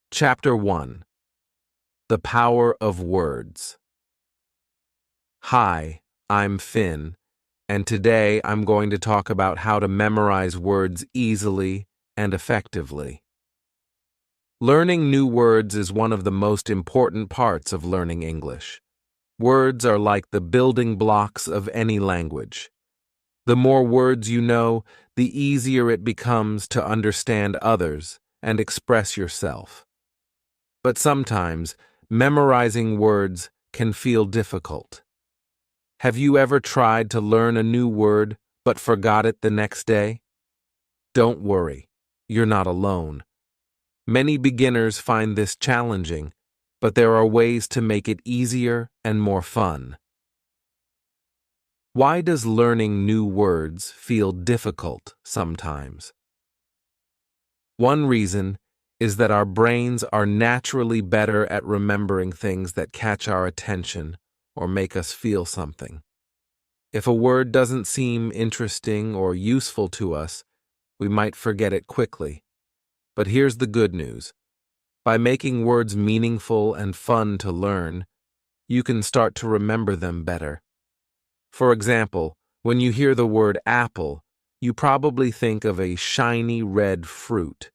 Chapter 1. The Power of Words. Hi, I'm Finn, and today I'm going to talk about how to memorize words easily and effectively. Learning new words is one of the most important parts of learning English. Words are like the building blocks of any language. The more words you know, the easier it becomes to understand others and express yourself. But sometimes, memorizing words can feel difficult. Have you ever tried to learn a new word but forgot it the next day? Don't worry, you're not alone. Many beginners find this challenging, but there are ways to make it easier and more fun. Why does learning new words feel difficult sometimes? One reason is that our brains are naturally better at remembering things that catch our attention or make us feel something. If a word doesn't seem interesting or useful to us, we might forget it quickly. But here's the good news. By making words meaningful and fun to learn, you can start to remember them better. For example, when you hear the word apple, you probably think of a shiny red fruit.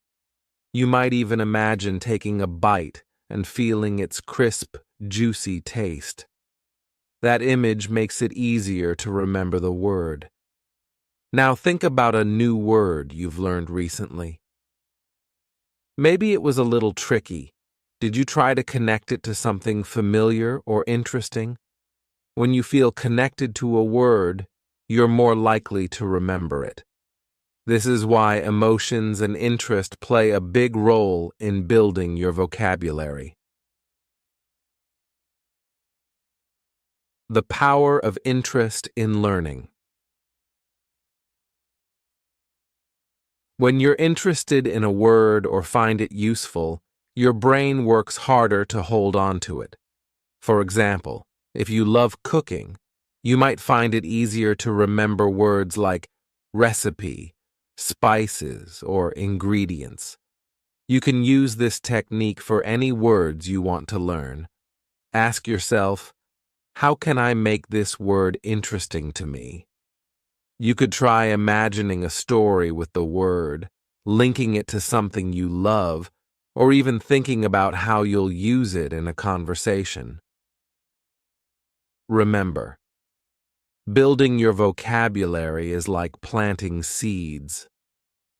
You might even imagine taking a bite and feeling its crisp, juicy taste. That image makes it easier to remember the word. Now think about a new word you've learned recently. Maybe it was a little tricky. Did you try to connect it to something familiar or interesting? When you feel connected to a word, you're more likely to remember it. This is why emotions and interest play a big role in building your vocabulary. The power of interest in learning. When you're interested in a word or find it useful, your brain works harder to hold on to it. For example, if you love cooking, you might find it easier to remember words like recipe, spices, or ingredients. You can use this technique for any words you want to learn. Ask yourself, how can I make this word interesting to me? You could try imagining a story with the word, linking it to something you love, or even thinking about how you'll use it in a conversation. Remember, building your vocabulary is like planting seeds.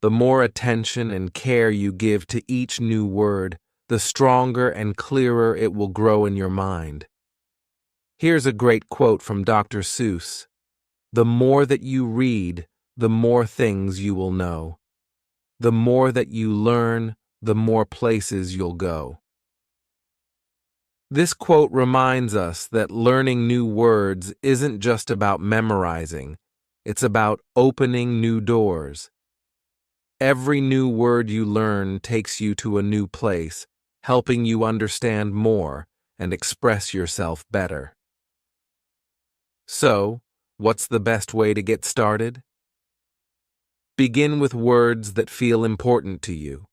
The more attention and care you give to each new word, the stronger and clearer it will grow in your mind. Here's a great quote from Dr. Seuss. The more that you read, the more things you will know. The more that you learn, the more places you'll go. This quote reminds us that learning new words isn't just about memorizing, it's about opening new doors. Every new word you learn takes you to a new place, helping you understand more and express yourself better. So, what's the best way to get started? Begin with words that feel important to you.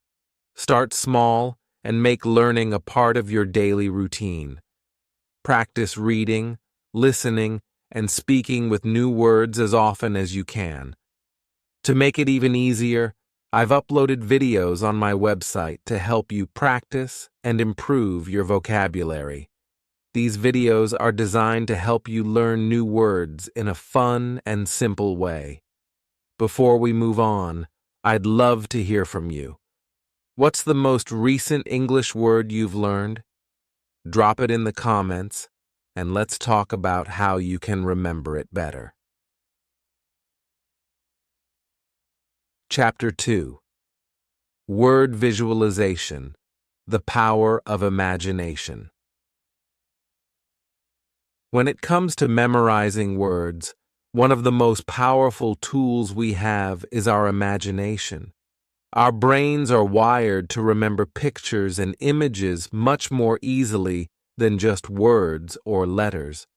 Start small and make learning a part of your daily routine. Practice reading, listening, and speaking with new words as often as you can. To make it even easier, I've uploaded videos on my website to help you practice and improve your vocabulary. These videos are designed to help you learn new words in a fun and simple way. Before we move on, I'd love to hear from you. What's the most recent English word you've learned? Drop it in the comments, and let's talk about how you can remember it better. Chapter 2. Word Visualization, the Power of Imagination. When it comes to memorizing words, one of the most powerful tools we have is our imagination. Our brains are wired to remember pictures and images much more easily than just words or letters.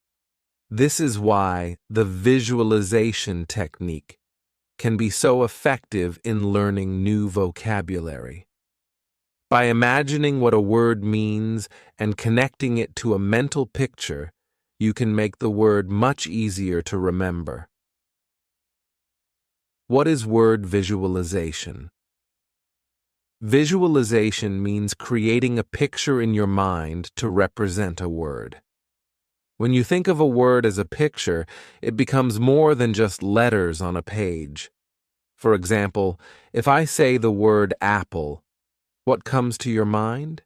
This is why the visualization technique can be so effective in learning new vocabulary. By imagining what a word means and connecting it to a mental picture, you can make the word much easier to remember. What is word visualization? Visualization means creating a picture in your mind to represent a word. When you think of a word as a picture, it becomes more than just letters on a page. For example, if I say the word apple, what comes to your mind?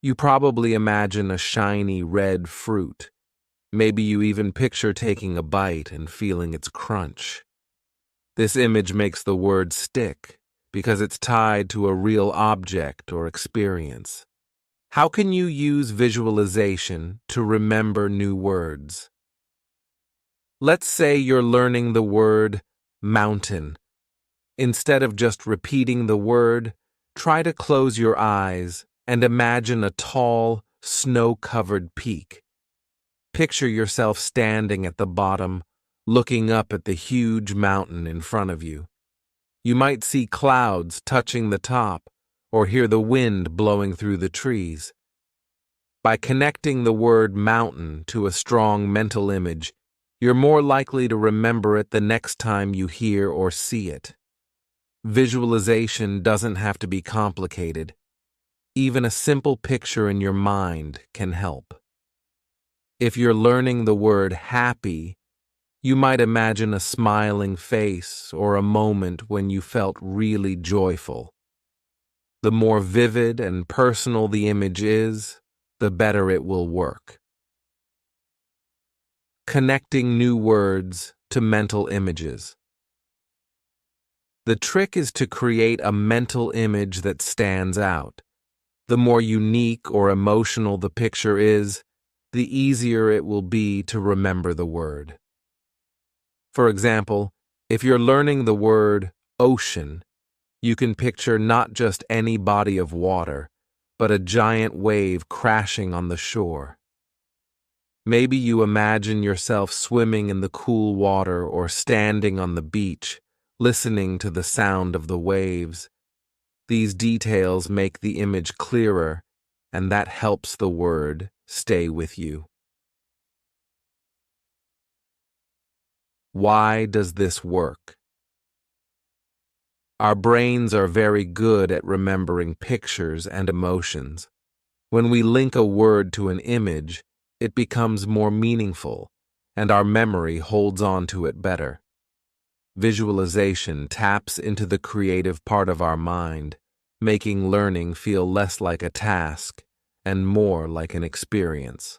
You probably imagine a shiny red fruit. Maybe you even picture taking a bite and feeling its crunch. This image makes the word stick because it's tied to a real object or experience. How can you use visualization to remember new words? Let's say you're learning the word mountain. Instead of just repeating the word, try to close your eyes and imagine a tall, snow-covered peak. Picture yourself standing at the bottom, looking up at the huge mountain in front of you. You might see clouds touching the top or hear the wind blowing through the trees. By connecting the word mountain to a strong mental image, you're more likely to remember it the next time you hear or see it. Visualization doesn't have to be complicated. Even a simple picture in your mind can help. If you're learning the word happy, you might imagine a smiling face or a moment when you felt really joyful. The more vivid and personal the image is, the better it will work. Connecting new words to mental images. The trick is to create a mental image that stands out. The more unique or emotional the picture is, the easier it will be to remember the word. For example, if you're learning the word ocean, you can picture not just any body of water, but a giant wave crashing on the shore. Maybe you imagine yourself swimming in the cool water or standing on the beach, listening to the sound of the waves. These details make the image clearer, and that helps the word stay with you. Why does this work? Our brains are very good at remembering pictures and emotions. When we link a word to an image, it becomes more meaningful, and our memory holds on to it better. Visualization taps into the creative part of our mind, making learning feel less like a task and more like an experience.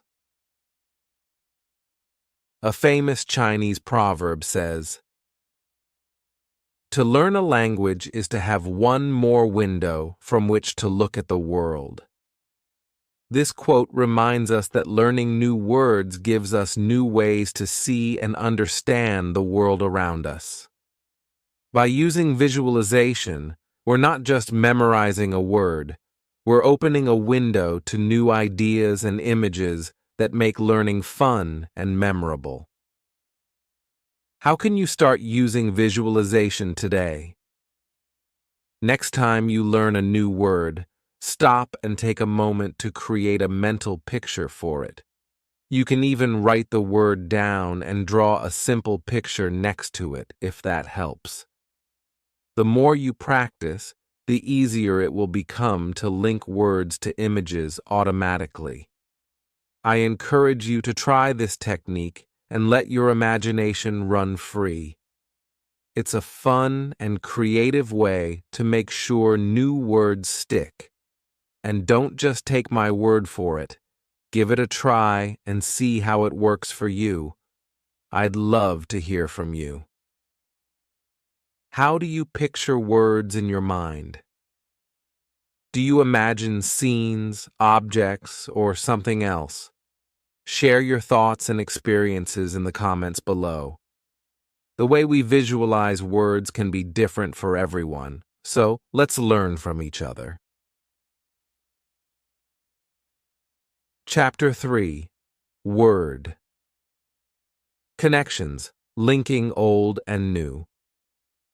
A famous Chinese proverb says, "To learn a language is to have one more window from which to look at the world." This quote reminds us that learning new words gives us new ways to see and understand the world around us. By using visualization, we're not just memorizing a word, we're opening a window to new ideas and images that make learning fun and memorable. How can you start using visualization today? Next time you learn a new word, stop and take a moment to create a mental picture for it. You can even write the word down and draw a simple picture next to it if that helps. The more you practice, the easier it will become to link words to images automatically. I encourage you to try this technique and let your imagination run free. It's a fun and creative way to make sure new words stick. And don't just take my word for it. Give it a try and see how it works for you. I'd love to hear from you. How do you picture words in your mind? Do you imagine scenes, objects, or something else? Share your thoughts and experiences in the comments below. The way we visualize words can be different for everyone, so let's learn from each other. Chapter 3. Word. Connections, linking old and new.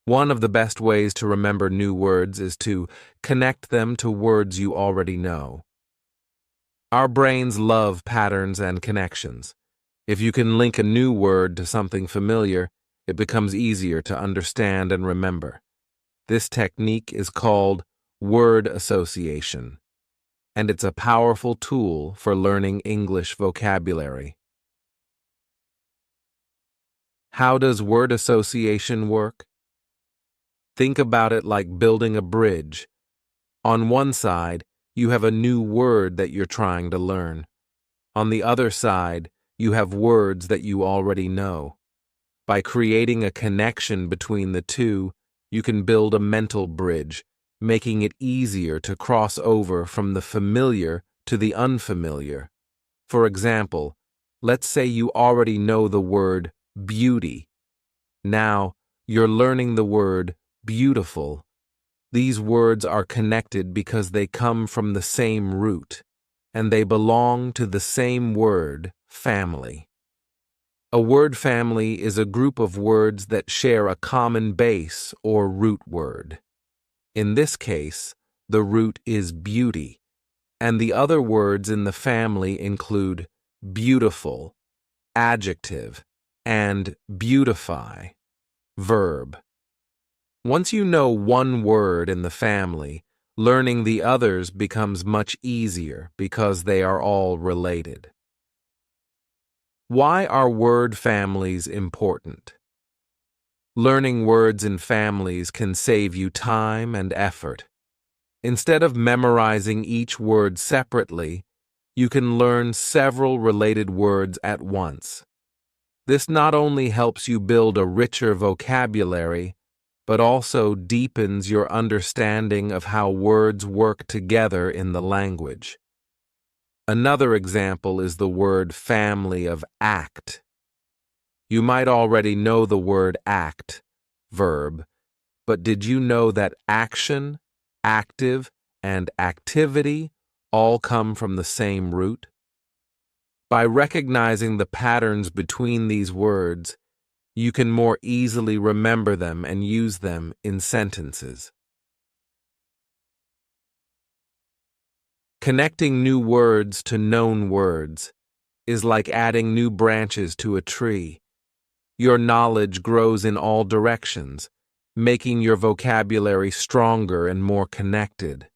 One of the best ways to remember new words is to connect them to words you already know. Our brains love patterns and connections. If you can link a new word to something familiar, it becomes easier to understand and remember. This technique is called word association, and it's a powerful tool for learning English vocabulary. How does word association work? Think about it like building a bridge. On one side, you have a new word that you're trying to learn. On the other side, you have words that you already know. By creating a connection between the two, you can build a mental bridge, making it easier to cross over from the familiar to the unfamiliar. For example, let's say you already know the word beauty. Now, you're learning the word beautiful. These words are connected because they come from the same root, and they belong to the same word, family. A word family is a group of words that share a common base or root word. In this case, the root is beauty, and the other words in the family include beautiful, adjective, and beautify, verb. Once you know one word in the family, learning the others becomes much easier because they are all related. Why are word families important? Learning words in families can save you time and effort. Instead of memorizing each word separately, you can learn several related words at once. This not only helps you build a richer vocabulary, but also deepens your understanding of how words work together in the language. Another example is the word family of act. You might already know the word act, verb, but did you know that action, active, and activity all come from the same root? By recognizing the patterns between these words, you can more easily remember them and use them in sentences. Connecting new words to known words is like adding new branches to a tree. Your knowledge grows in all directions, making your vocabulary stronger and more connected.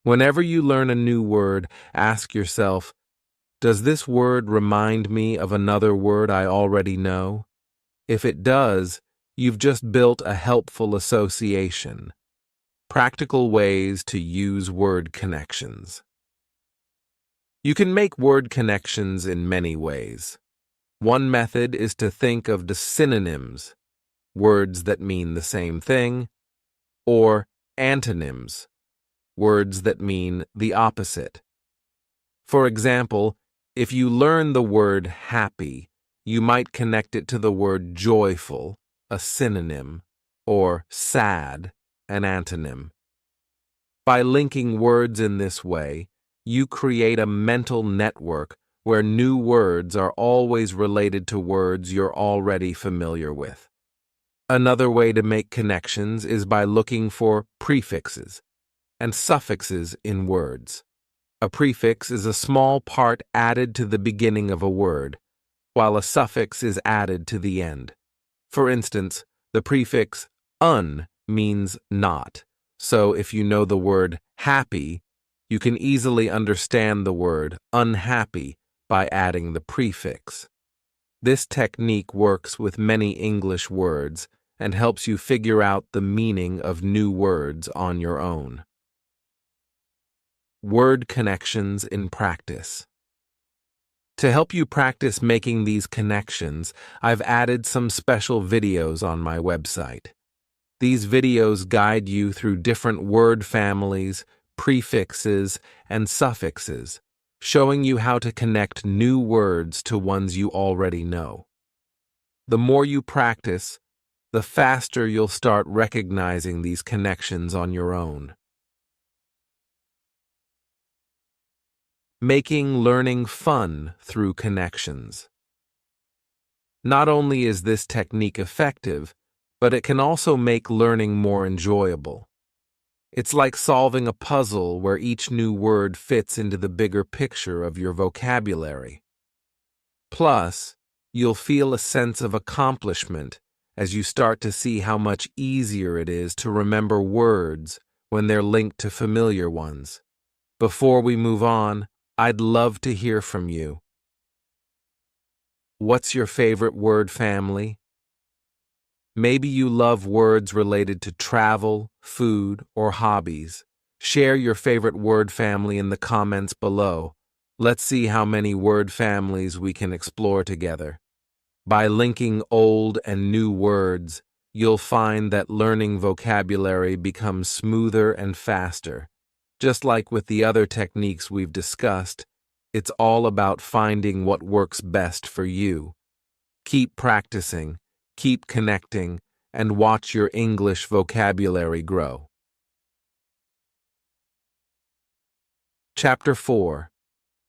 Whenever you learn a new word, ask yourself, does this word remind me of another word I already know? If it does, you've just built a helpful association. Practical ways to use word connections. You can make word connections in many ways. One method is to think of the synonyms, words that mean the same thing, or antonyms, words that mean the opposite. For example, if you learn the word happy, you might connect it to the word joyful, a synonym, or sad, an antonym. By linking words in this way, you create a mental network where new words are always related to words you're already familiar with. Another way to make connections is by looking for prefixes and suffixes in words. A prefix is a small part added to the beginning of a word, while a suffix is added to the end. For instance, the prefix un means not, so if you know the word happy, you can easily understand the word unhappy by adding the prefix. This technique works with many English words and helps you figure out the meaning of new words on your own. Word connections in practice. To help you practice making these connections, I've added some special videos on my website. These videos guide you through different word families, prefixes, and suffixes, showing you how to connect new words to ones you already know. The more you practice, the faster you'll start recognizing these connections on your own. Making learning fun through connections. Not only is this technique effective, but it can also make learning more enjoyable. It's like solving a puzzle where each new word fits into the bigger picture of your vocabulary. Plus, you'll feel a sense of accomplishment as you start to see how much easier it is to remember words when they're linked to familiar ones. Before we move on, I'd love to hear from you. What's your favorite word family? Maybe you love words related to travel, food, or hobbies. Share your favorite word family in the comments below. Let's see how many word families we can explore together. By linking old and new words, you'll find that learning vocabulary becomes smoother and faster. Just like with the other techniques we've discussed, it's all about finding what works best for you. Keep practicing, keep connecting, and watch your English vocabulary grow. Chapter 4.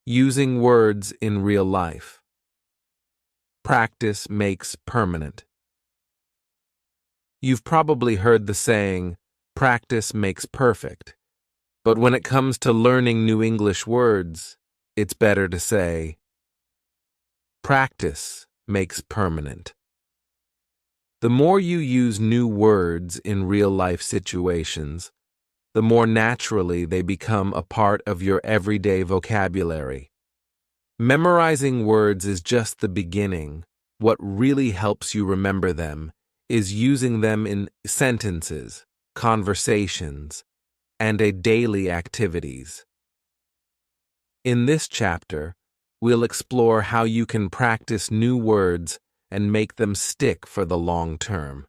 Using words in real life. Practice makes permanent. You've probably heard the saying, practice makes perfect. But when it comes to learning new English words, it's better to say, practice makes permanent. The more you use new words in real-life situations, the more naturally they become a part of your everyday vocabulary. Memorizing words is just the beginning. What really helps you remember them is using them in sentences, conversations, and daily activities. In this chapter, we'll explore how you can practice new words and make them stick for the long term.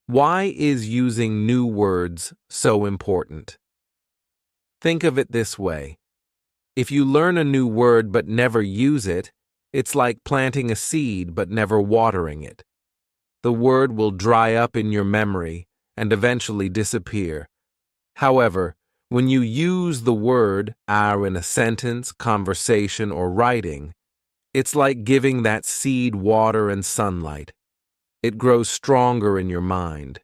Why is using new words so important? Think of it this way. If you learn a new word but never use it, it's like planting a seed but never watering it. The word will dry up in your memory and eventually disappear. However, when you use the word in a sentence, conversation, or writing, it's like giving that seed water and sunlight. It grows stronger in your mind.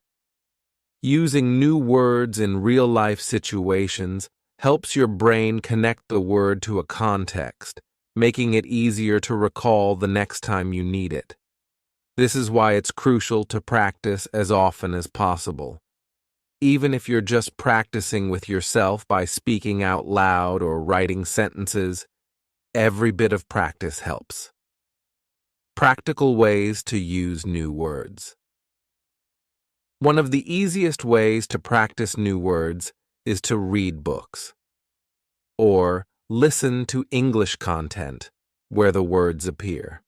Using new words in real-life situations helps your brain connect the word to a context, making it easier to recall the next time you need it. This is why it's crucial to practice as often as possible. Even if you're just practicing with yourself by speaking out loud or writing sentences, every bit of practice helps. Practical ways to use new words. One of the easiest ways to practice new words is to read books or listen to English content where the words appear.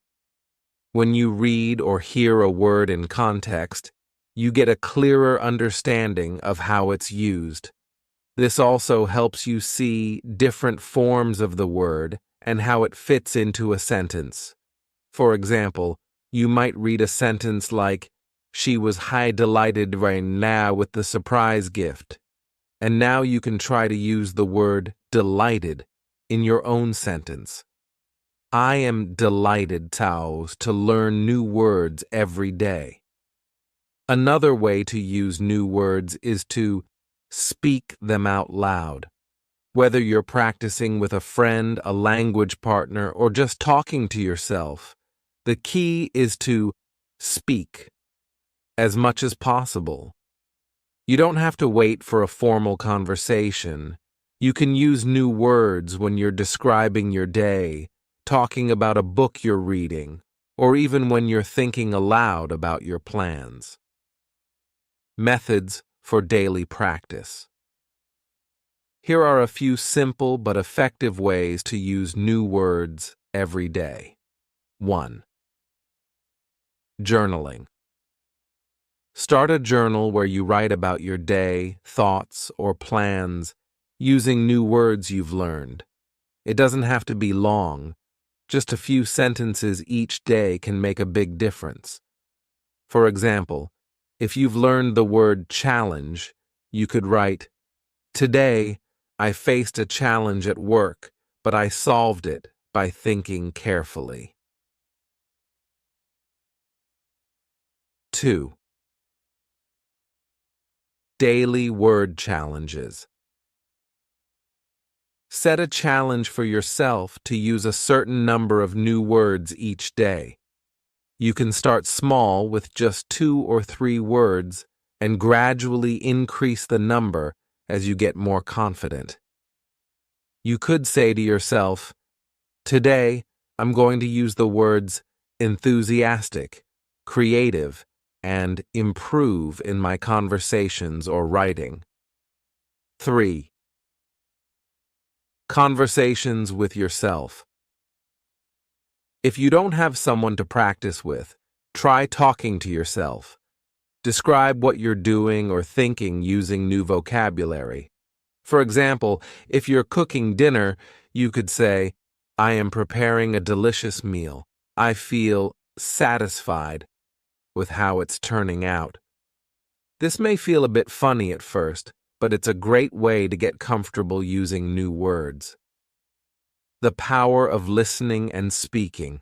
When you read or hear a word in context, you get a clearer understanding of how it's used. This also helps you see different forms of the word and how it fits into a sentence. For example, you might read a sentence like, "She was high delighted right now with the surprise gift." And now you can try to use the word delighted in your own sentence. I am delighted, Taos, to learn new words every day. Another way to use new words is to speak them out loud. Whether you're practicing with a friend, a language partner, or just talking to yourself, the key is to speak as much as possible. You don't have to wait for a formal conversation. You can use new words when you're describing your day, talking about a book you're reading, or even when you're thinking aloud about your plans. Methods for daily practice. Here are a few simple but effective ways to use new words every day. 1. Journaling. Start a journal where you write about your day, thoughts, or plans using new words you've learned. It doesn't have to be long. Just a few sentences each day can make a big difference. For example, if you've learned the word challenge, you could write, "Today, I faced a challenge at work, but I solved it by thinking carefully." 2. Daily word challenges. Set a challenge for yourself to use a certain number of new words each day. You can start small with just 2 or 3 words and gradually increase the number as you get more confident. You could say to yourself, "Today, I'm going to use the words enthusiastic, creative, and improve in my conversations or writing." 3. Conversations with yourself. If you don't have someone to practice with, try talking to yourself. Describe what you're doing or thinking using new vocabulary. For example, if you're cooking dinner, you could say, "I am preparing a delicious meal. I feel satisfied with how it's turning out." This may feel a bit funny at first, but it's a great way to get comfortable using new words. The power of listening and speaking.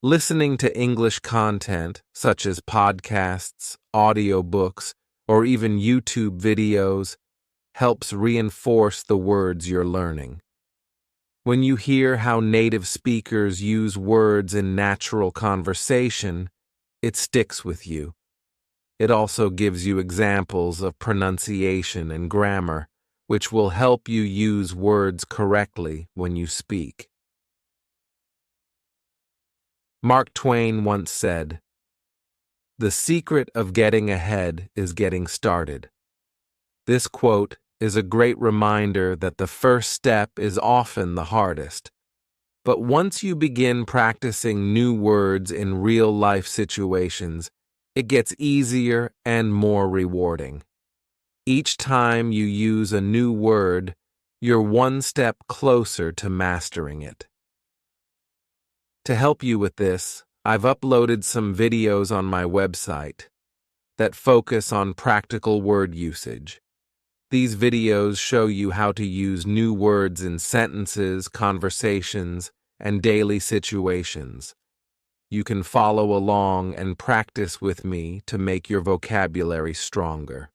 Listening to English content, such as podcasts, audiobooks, or even YouTube videos, helps reinforce the words you're learning. When you hear how native speakers use words in natural conversation, it sticks with you. It also gives you examples of pronunciation and grammar, which will help you use words correctly when you speak. Mark Twain once said, "The secret of getting ahead is getting started." This quote is a great reminder that the first step is often the hardest. But once you begin practicing new words in real-life situations, it gets easier and more rewarding. Each time you use a new word, you're one step closer to mastering it. To help you with this, I've uploaded some videos on my website that focus on practical word usage. These videos show you how to use new words in sentences, conversations, and daily situations. You can follow along and practice with me to make your vocabulary stronger.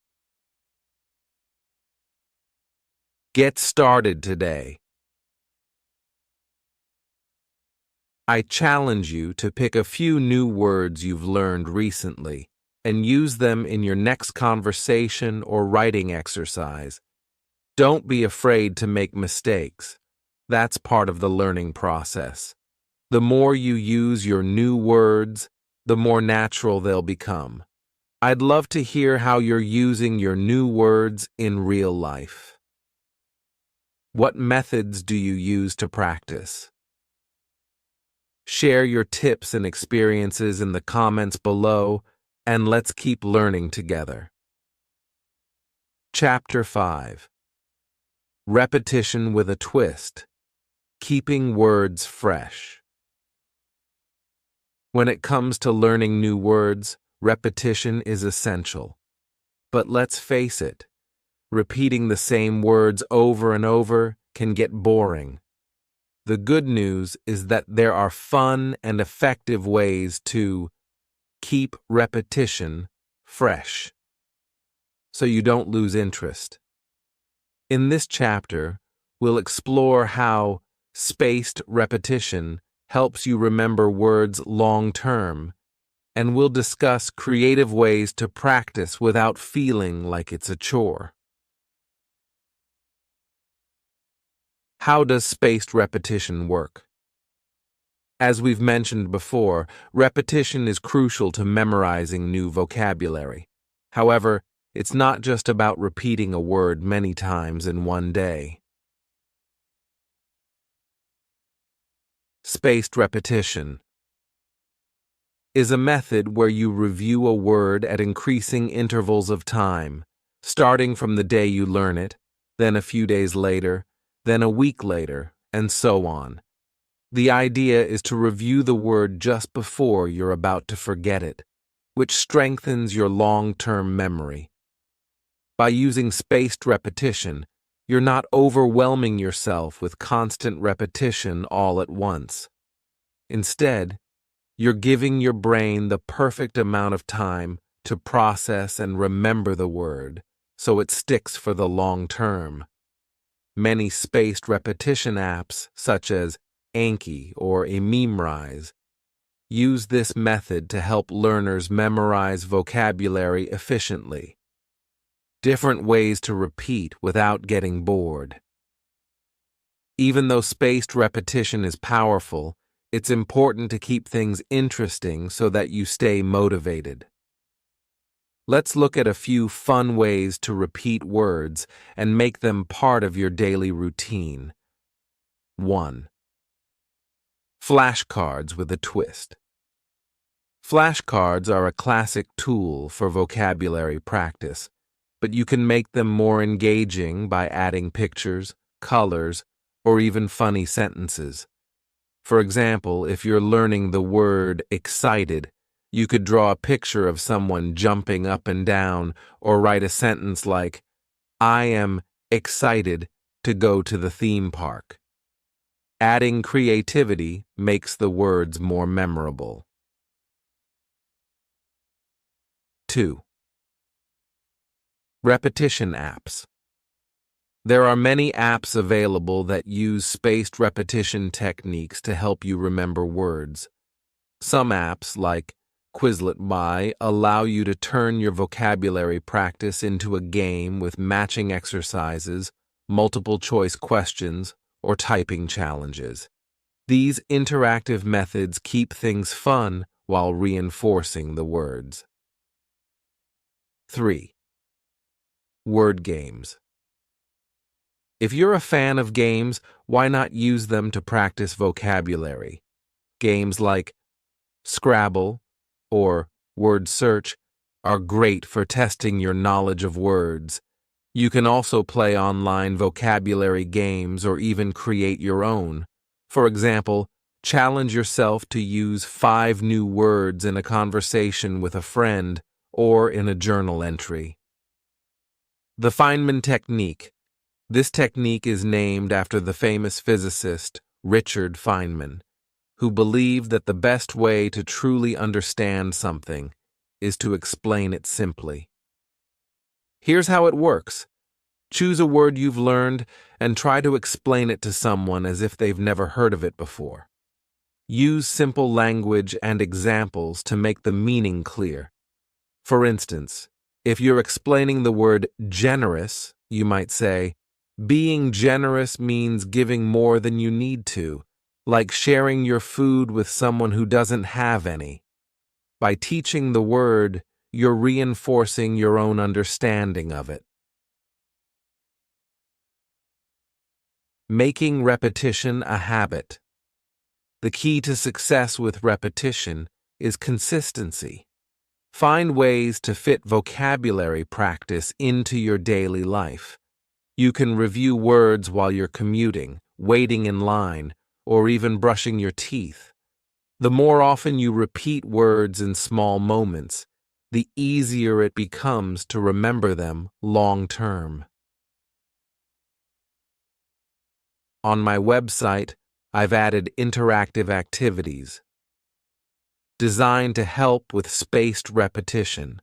Get started today. I challenge you to pick a few new words you've learned recently and use them in your next conversation or writing exercise. Don't be afraid to make mistakes. That's part of the learning process. The more you use your new words, the more natural they'll become. I'd love to hear how you're using your new words in real life. What methods do you use to practice? Share your tips and experiences in the comments below, and let's keep learning together. Chapter 5. Repetition with a twist. Keeping words fresh. When it comes to learning new words, repetition is essential. But let's face it, repeating the same words over and over can get boring. The good news is that there are fun and effective ways to keep repetition fresh, so you don't lose interest. In this chapter, we'll explore how spaced repetition helps you remember words long-term, and we'll discuss creative ways to practice without feeling like it's a chore. How does spaced repetition work? As we've mentioned before, repetition is crucial to memorizing new vocabulary. However, it's not just about repeating a word many times in one day. Spaced repetition is a method where you review a word at increasing intervals of time, starting from the day you learn it, then a few days later, then a week later, and so on. The idea is to review the word just before you're about to forget it, which strengthens your long-term memory. By using spaced repetition, you're not overwhelming yourself with constant repetition all at once. Instead, You're giving your brain the perfect amount of time to process and remember the word, so it sticks for the long term. Many spaced repetition apps, such as Anki or Memrise, use this method to help learners memorize vocabulary efficiently. Different ways to repeat without getting bored. Even though spaced repetition is powerful, it's important to keep things interesting so that you stay motivated. Let's look at a few fun ways to repeat words and make them part of your daily routine. 1. Flashcards with a twist. Flashcards are a classic tool for vocabulary practice, but you can make them more engaging by adding pictures, colors, or even funny sentences. For example, if you're learning the word excited, you could draw a picture of someone jumping up and down or write a sentence like, "I am excited to go to the theme park." Adding creativity makes the words more memorable. 2. Repetition apps. There are many apps available that use spaced repetition techniques to help you remember words. Some apps, like Quizlet allow you to turn your vocabulary practice into a game with matching exercises, multiple choice questions, or typing challenges. These interactive methods keep things fun while reinforcing the words. 3. Word games. If you're a fan of games, why not use them to practice vocabulary? Games like Scrabble or Word Search are great for testing your knowledge of words. You can also play online vocabulary games or even create your own. For example, challenge yourself to use 5 new words in a conversation with a friend or in a journal entry. The Feynman technique. This technique is named after the famous physicist Richard Feynman, who believed that the best way to truly understand something is to explain it simply. Here's how it works. Choose a word you've learned and try to explain it to someone as if they've never heard of it before. Use simple language and examples to make the meaning clear. For instance, if you're explaining the word generous, you might say, "Being generous means giving more than you need to, like sharing your food with someone who doesn't have any." By teaching the word, you're reinforcing your own understanding of it. Making repetition a habit. The key to success with repetition is consistency. Find ways to fit vocabulary practice into your daily life. You can review words while you're commuting, waiting in line, or even brushing your teeth. The more often you repeat words in small moments, the easier it becomes to remember them long term. On my website, I've added interactive activities designed to help with spaced repetition.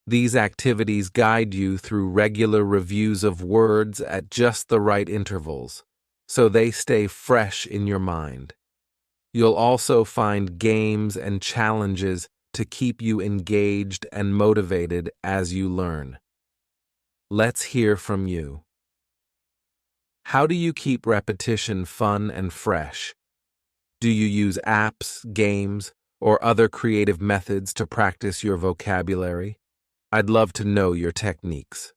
These activities guide you through regular reviews of words at just the right intervals, so they stay fresh in your mind. You'll also find games and challenges to keep you engaged and motivated as you learn. Let's hear from you. How do you keep repetition fun and fresh? Do you use apps, games, or other creative methods to practice your vocabulary? I'd love to know your techniques.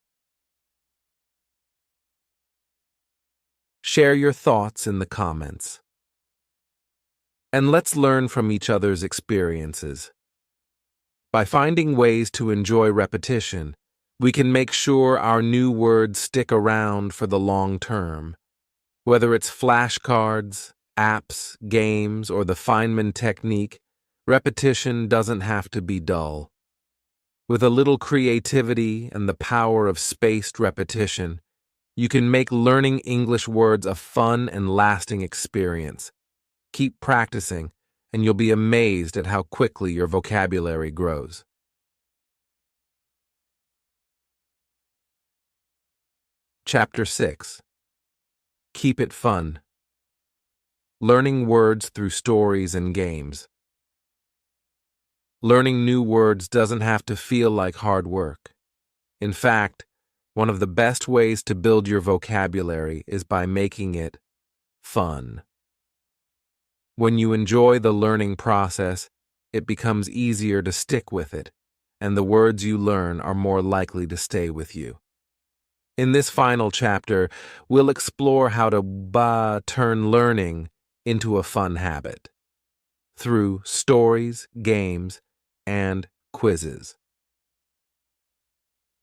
Share your thoughts in the comments. And let's learn from each other's experiences. By finding ways to enjoy repetition, we can make sure our new words stick around for the long term. Whether it's flashcards, apps, games, or the Feynman technique, repetition doesn't have to be dull. With a little creativity and the power of spaced repetition, you can make learning English words a fun and lasting experience. Keep practicing, and you'll be amazed at how quickly your vocabulary grows. Chapter 6. Keep it fun. Learning words through stories and games. Learning new words doesn't have to feel like hard work. In fact, one of the best ways to build your vocabulary is by making it fun. When you enjoy the learning process, it becomes easier to stick with it, and the words you learn are more likely to stay with you. In this final chapter, we'll explore how to turn learning into a fun habit through stories, games, and quizzes.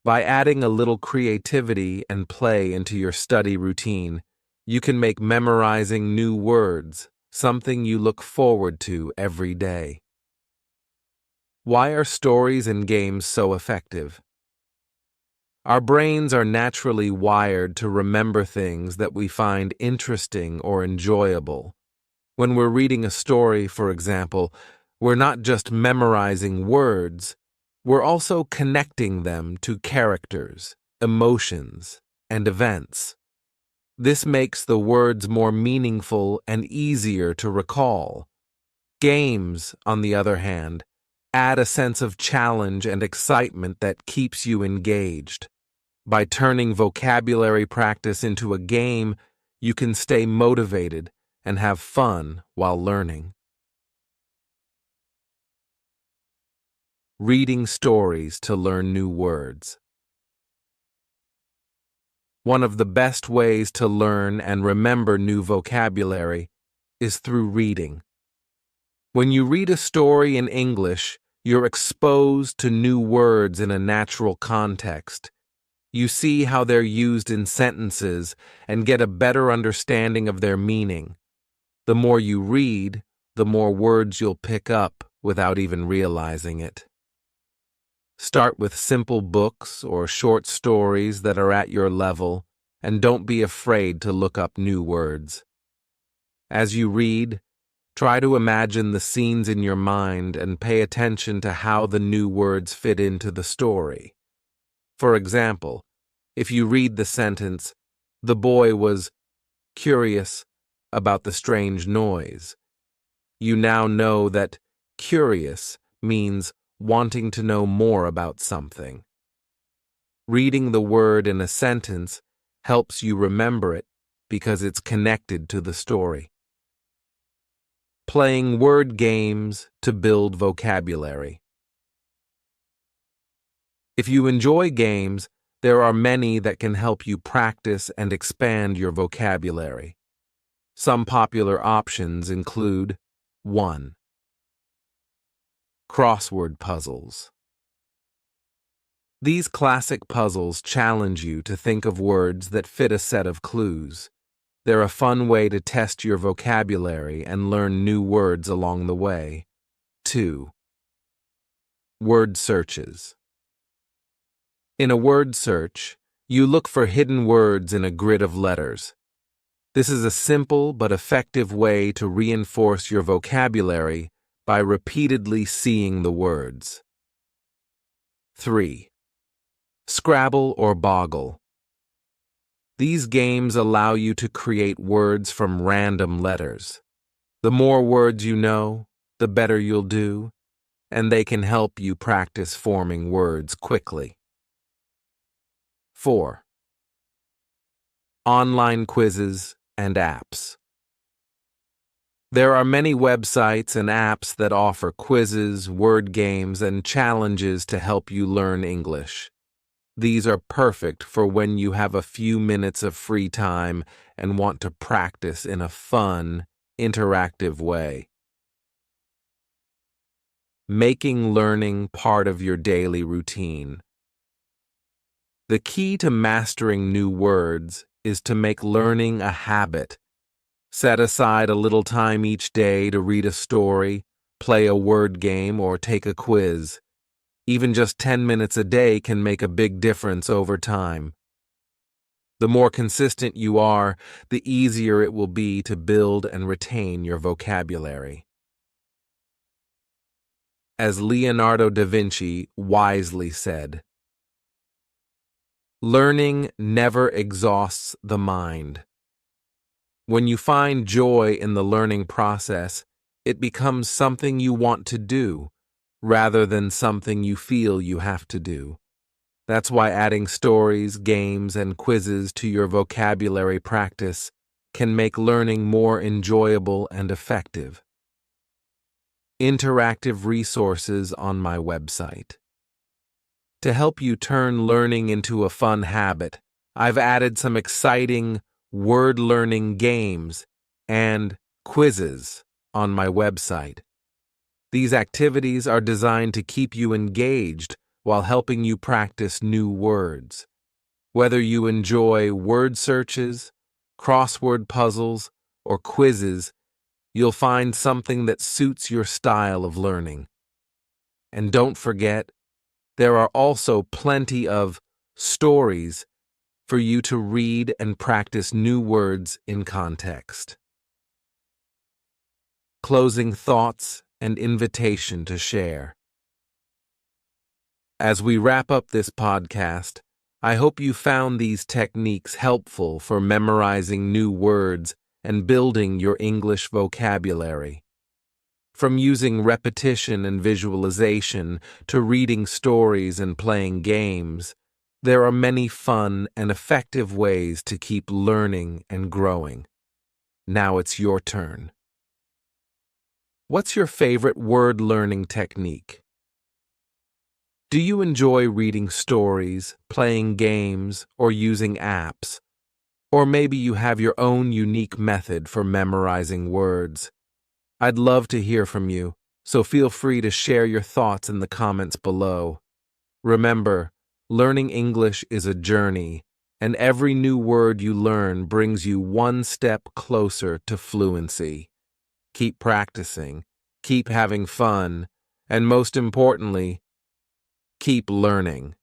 By adding a little creativity and play into your study routine, you can make memorizing new words something you look forward to every day. Why are stories and games so effective? Our brains are naturally wired to remember things that we find interesting or enjoyable. When we're reading a story, for example, we're not just memorizing words, we're also connecting them to characters, emotions, and events. This makes the words more meaningful and easier to recall. Games, on the other hand, add a sense of challenge and excitement that keeps you engaged. By turning vocabulary practice into a game, you can stay motivated and have fun while learning. Reading stories to learn new words. One of the best ways to learn and remember new vocabulary is through reading. When you read a story in English, you're exposed to new words in a natural context. You see how they're used in sentences and get a better understanding of their meaning. The more you read, the more words you'll pick up without even realizing it. Start with simple books or short stories that are at your level, and don't be afraid to look up new words. As you read, try to imagine the scenes in your mind and pay attention to how the new words fit into the story. For example, if you read the sentence, "The boy was curious about the strange noise," you now know that curious means wanting to know more about something. Reading the word in a sentence helps you remember it because it's connected to the story. Playing word games to build vocabulary. If you enjoy games, there are many that can help you practice and expand your vocabulary. Some popular options include 1. Crossword puzzles. These classic puzzles challenge you to think of words that fit a set of clues. They're a fun way to test your vocabulary and learn new words along the way. 2. Word searches. In a word search, you look for hidden words in a grid of letters. This is a simple but effective way to reinforce your vocabulary by repeatedly seeing the words. 3. Scrabble or Boggle. These games allow you to create words from random letters. The more words you know, the better you'll do, and they can help you practice forming words quickly. 4. Online quizzes and apps. There are many websites and apps that offer quizzes, word games, and challenges to help you learn English. These are perfect for when you have a few minutes of free time and want to practice in a fun, interactive way. Making learning part of your daily routine. The key to mastering new words is to make learning a habit. Set aside a little time each day to read a story, play a word game, or take a quiz. Even just 10 minutes a day can make a big difference over time. The more consistent you are, the easier it will be to build and retain your vocabulary. As Leonardo da Vinci wisely said, learning never exhausts the mind. When you find joy in the learning process, it becomes something you want to do, rather than something you feel you have to do. That's why adding stories, games, and quizzes to your vocabulary practice can make learning more enjoyable and effective. Interactive resources on my website. To help you turn learning into a fun habit, I've added some exciting word learning games and quizzes on my website. These activities are designed to keep you engaged while helping you practice new words. Whether you enjoy word searches, crossword puzzles, or quizzes, you'll find something that suits your style of learning. And don't forget, there are also plenty of stories for you to read and practice new words in context. Closing thoughts and invitation to share. As we wrap up this podcast, I hope you found these techniques helpful for memorizing new words and building your English vocabulary. From using repetition and visualization to reading stories and playing games, there are many fun and effective ways to keep learning and growing. Now it's your turn. What's your favorite word learning technique? Do you enjoy reading stories, playing games, or using apps? Or maybe you have your own unique method for memorizing words. I'd love to hear from you, so feel free to share your thoughts in the comments below. Remember, learning English is a journey, and every new word you learn brings you one step closer to fluency. Keep practicing, keep having fun, and most importantly, keep learning.